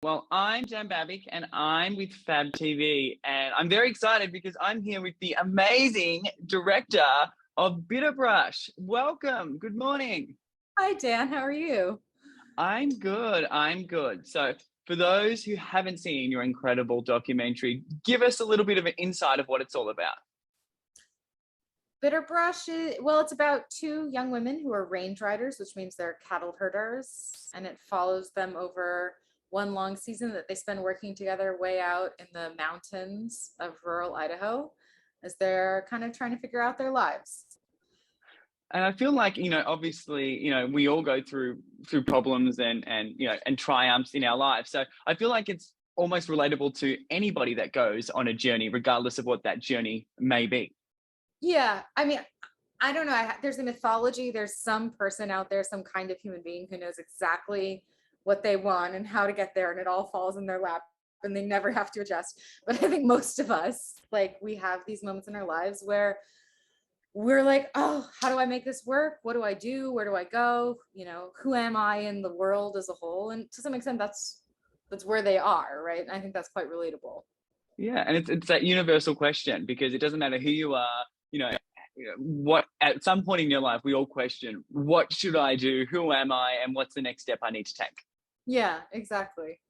Well, I'm Dan Babic and I'm with FabTV, and I'm very excited because I'm here with the amazing director of Bitterbrush. Welcome. Good morning. Hi, Dan. How are you? I'm good. I'm good. So, for those who haven't seen your incredible documentary, give us a little bit of an insight of what it's all about. Bitterbrush well, it's about two young women who are range riders, which means they're cattle herders, and it follows them over one long season that they spend working together way out in the mountains of rural Idaho as they're kind of trying to figure out their lives. And I feel like, obviously, we all go through problems and triumphs in our lives. So I feel like it's almost relatable to anybody that goes on a journey, regardless of what that journey may be. Yeah, I mean, I don't know. There's a mythology. There's some person out there, some kind of human being who knows exactly what they want and how to get there, and it all falls in their lap and they never have to adjust. But I think most of us, like, we have these moments in our lives where we're like, oh, how do I make this work? What do I do? Where do I go? Who am I in the world as a whole? And to some extent, that's where they are, right? And I think that's quite relatable. Yeah, and it's that universal question because it doesn't matter who you are, what at some point in your life we all question, what should I do? Who am I? And what's the next step I need to take? Yeah, exactly.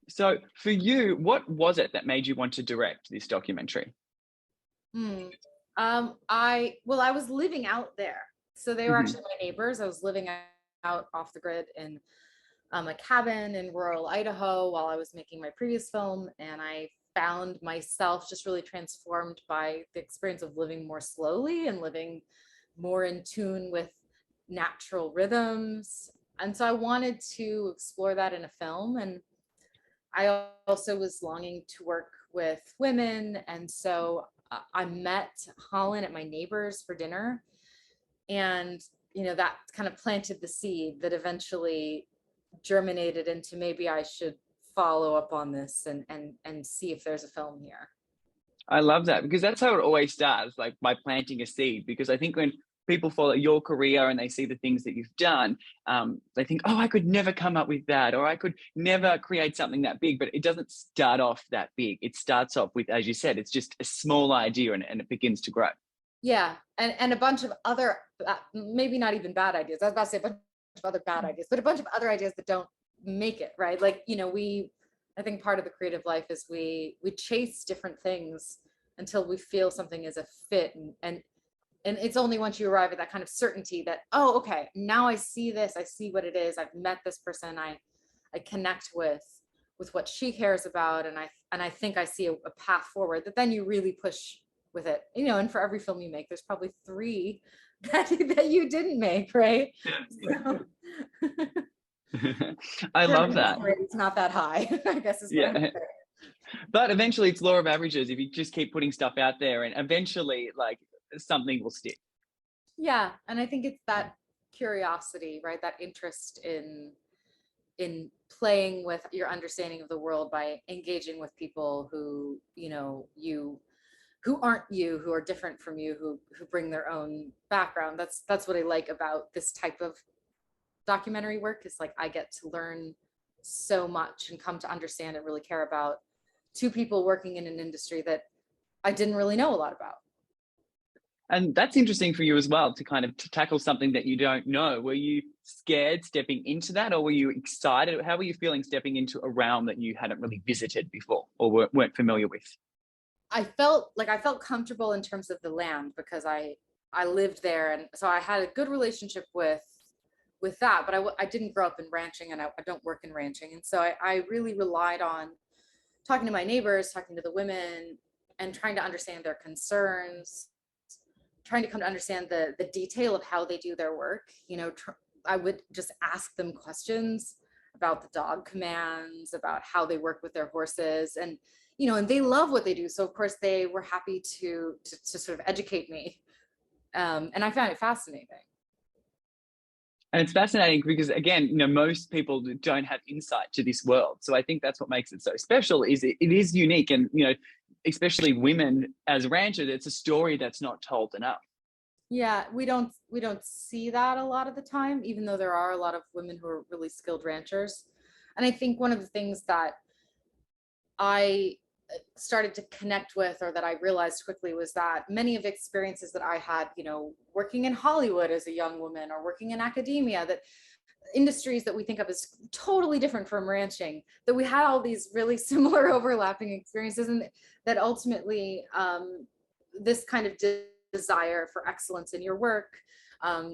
So for you, what was it that made you want to direct this documentary? Hmm. I was living out there. So they were Hmm. actually my neighbors. I was living out off the grid in a cabin in rural Idaho while I was making my previous film. And I found myself just really transformed by the experience of living more slowly and living more in tune with natural rhythms. And so I wanted to explore that in a film. And I also was longing to work with women. And so I met Holland at my neighbor's for dinner. And, that kind of planted the seed that eventually germinated into maybe I should follow up on this and see if there's a film here. I love that because that's how it always starts, like by planting a seed. Because I think when people follow your career and they see the things that you've done, they think, oh, I could never come up with that, or I could never create something that big. But it doesn't start off that big. It starts off with, as you said, it's just a small idea and it begins to grow. Yeah, and a bunch of other, maybe not even bad ideas. I was about to say a bunch of other bad ideas, but a bunch of other ideas that don't make it, right? Like, I think part of the creative life is we chase different things until we feel something is a fit, and it's only once you arrive at that kind of certainty that, oh, okay, now I see this, I see what it is, I've met this person, I connect with what she cares about, and I think I see a path forward, that then you really push with it. And for every film you make, there's probably three that you didn't make, right? So, I love that. it's not that high, I guess is what I'm Yeah. saying. But eventually it's law of averages. If you just keep putting stuff out there and eventually like something will stick. Yeah, and I think it's that curiosity, right? That interest in playing with your understanding of the world by engaging with people who, who aren't you, who are different from you, who bring their own background. That's what I like about this type of documentary work, is like I get to learn so much and come to understand and really care about two people working in an industry that I didn't really know a lot about. And that's interesting for you as well to kind of to tackle something that you don't know. Were you scared stepping into that, or were you excited? How were you feeling stepping into a realm that you hadn't really visited before or weren't familiar with? I felt comfortable in terms of the land because I lived there, and so I had a good relationship with that. But I didn't grow up in ranching, and I don't work in ranching, and so I really relied on talking to my neighbors, talking to the women, and trying to understand their concerns, trying to come to understand the detail of how they do their work. I would just ask them questions about the dog commands, about how they work with their horses, and they love what they do. So of course they were happy to sort of educate me, and I found it fascinating. And it's fascinating because again, most people don't have insight to this world. So I think that's what makes it so special is it is unique. And, especially women as ranchers, it's a story that's not told enough. Yeah, we don't see that a lot of the time, even though there are a lot of women who are really skilled ranchers. And I think one of the things that I started to connect with, or that I realized quickly, was that many of the experiences that I had, you know, working in Hollywood as a young woman, or working in academia, that industries that we think of as totally different from ranching, that we had all these really similar overlapping experiences, and that ultimately this kind of desire for excellence in your work,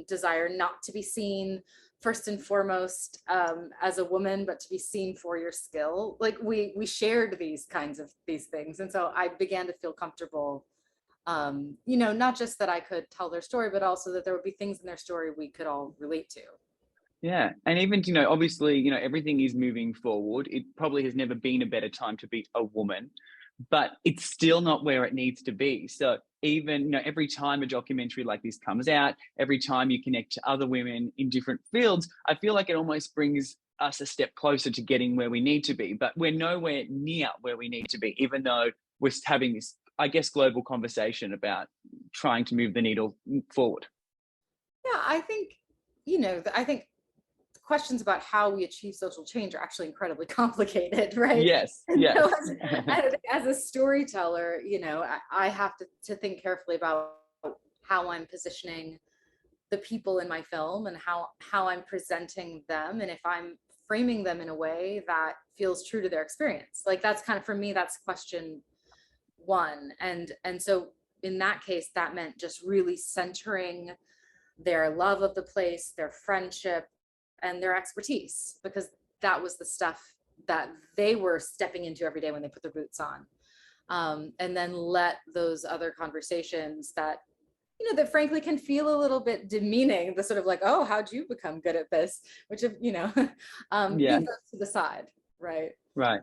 desire not to be seen first and foremost as a woman, but to be seen for your skill. Like we shared these kinds of these things. And so I began to feel comfortable, you know, not just that I could tell their story, but also that there would be things in their story we could all relate to. Yeah. And even, you know, obviously, you know, everything is moving forward. It probably has never been a better time to be a woman, but it's still not where it needs to be. So even, you know, every time a documentary like this comes out, every time you connect to other women in different fields, I feel like it almost brings us a step closer to getting where we need to be. But we're nowhere near where we need to be, even though we're having this, I guess, global conversation about trying to move the needle forward. Yeah, I think, you know, I think questions about how we achieve social change are actually incredibly complicated, right? Yes, And yes. so as a storyteller, you know, I have to think carefully about how I'm positioning the people in my film, and how I'm presenting them, and if I'm framing them in a way that feels true to their experience. Like that's kind of, for me, that's question one. And so in that case, that meant just really centering their love of the place, their friendship, and their expertise, because that was the stuff that they were stepping into every day when they put their boots on. And then let those other conversations that, you know, that frankly can feel a little bit demeaning, the sort of like, oh, how'd you become good at this? Which, you know, Yeah, leave those to the side, right? right.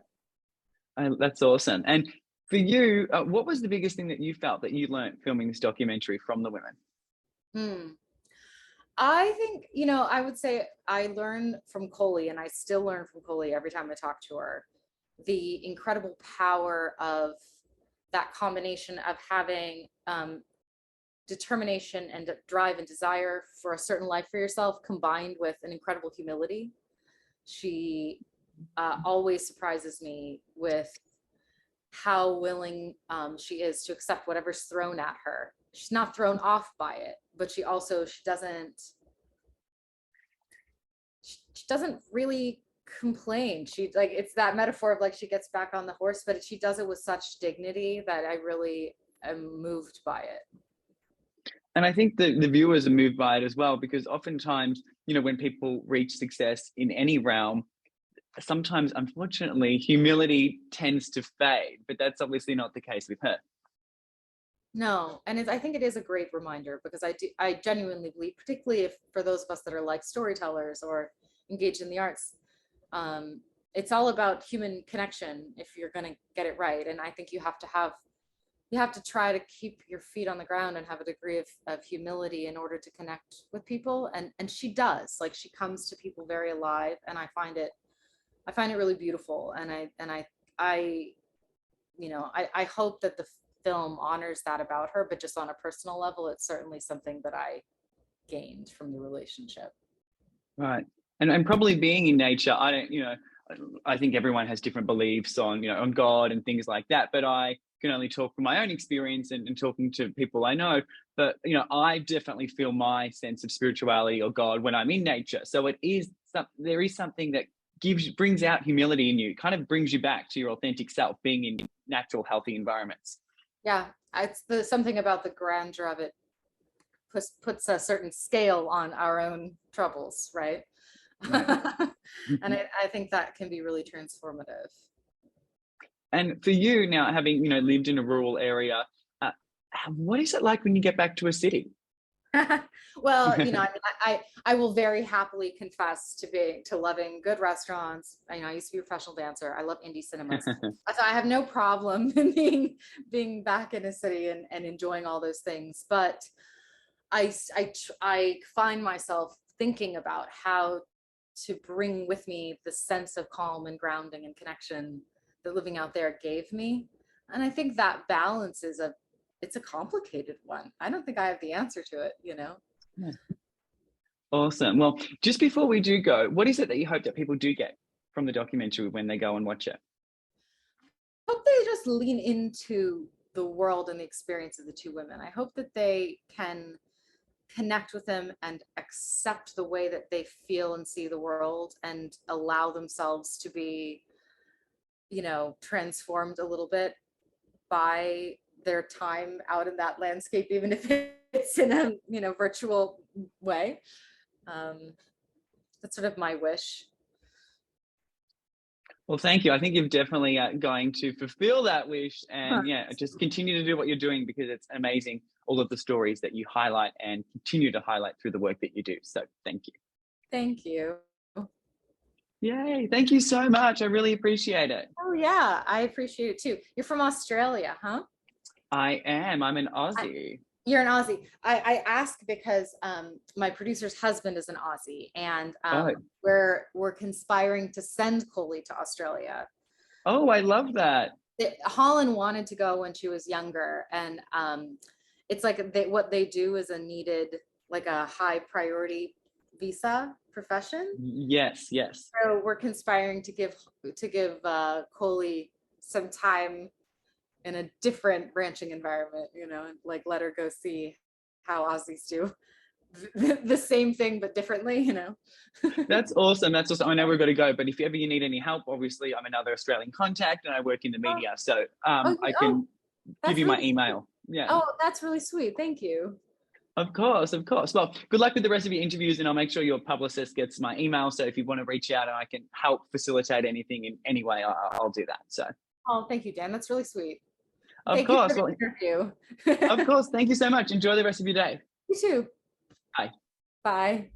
That's awesome. And for you, what was the biggest thing that you felt that you learned filming this documentary from the women? Hmm. I think, you know, I would say I learned from Coley, and I still learn from Coley every time I talk to her, the incredible power of that combination of having determination and drive and desire for a certain life for yourself, combined with an incredible humility. She always surprises me with how willing she is to accept whatever's thrown at her. She's not thrown off by it, but she doesn't really complain. She, like, it's that metaphor of like she gets back on the horse, but she does it with such dignity that I really am moved by it. And I think the viewers are moved by it as well, because oftentimes, you know, when people reach success in any realm, sometimes, unfortunately, humility tends to fade, but that's obviously not the case with her. No, and I think it is a great reminder, because I genuinely believe, particularly if for those of us that are like storytellers or engaged in the arts, it's all about human connection if you're going to get it right. And I think you have to try to keep your feet on the ground and have a degree of humility in order to connect with people. And she does, like, she comes to people very alive, and I find it really beautiful. I you know, I hope that the film honors that about her, but just on a personal level, it's certainly something that I gained from the relationship. Right. And probably being in nature, I don't, you know, I think everyone has different beliefs on, you know, on God and things like that. But I can only talk from my own experience and talking to people I know. But, you know, I definitely feel my sense of spirituality or God when I'm in nature. So there is something that brings out humility in you, kind of brings you back to your authentic self, being in natural, healthy environments. Yeah, it's something about the grandeur of it puts a certain scale on our own troubles, right? Right. And I think that can be really transformative. And for you now, having, you know, lived in a rural area, uh, what is it like when you get back to a city? Well, you know, I will very happily confess to loving good restaurants. You know, I used to be a professional dancer. I love indie cinemas. So I have no problem in being back in a city and enjoying all those things. But I find myself thinking about how to bring with me the sense of calm and grounding and connection that living out there gave me. And I think that balance it's a complicated one. I don't think I have the answer to it, you know? Yeah. Awesome. Well, just before we do go, what is it that you hope that people do get from the documentary when they go and watch it? Hope they just lean into the world and the experience of the two women. I hope that they can connect with them and accept the way that they feel and see the world and allow themselves to be, you know, transformed a little bit by their time out in that landscape, even if it's in a, you know, virtual way. That's sort of my wish. Well, thank you. I think you're definitely going to fulfill that wish, and yeah, just continue to do what you're doing, because it's amazing, all of the stories that you highlight and continue to highlight through the work that you do. So thank you. Thank you. Yay. Thank you so much. I really appreciate it. Oh yeah, I appreciate it too. You're from Australia, huh? I am. I'm an Aussie. You're an Aussie. I ask because my producer's husband is an Aussie, and Oh. we're conspiring to send Coley to Australia. Oh, I love that. Holland wanted to go when she was younger, and it's like what they do is a needed, like a high priority visa profession. Yes, yes. So we're conspiring to give Coley some time in a different ranching environment, you know, and like let her go see how Aussies do the same thing but differently, you know. That's awesome. That's awesome. I know we've got to go, but if ever you need any help, obviously I'm another Australian contact and I work in the media, so I can give you my email. Yeah. Oh, that's really sweet. Thank you. Of course, of course. Well, good luck with the rest of your interviews, and I'll make sure your publicist gets my email. So if you want to reach out and I can help facilitate anything in any way, I'll do that. So. Oh, thank you, Dan. That's really sweet. Of course. Well, interview. Of course. Thank you so much. Enjoy the rest of your day. You too. Bye. Bye.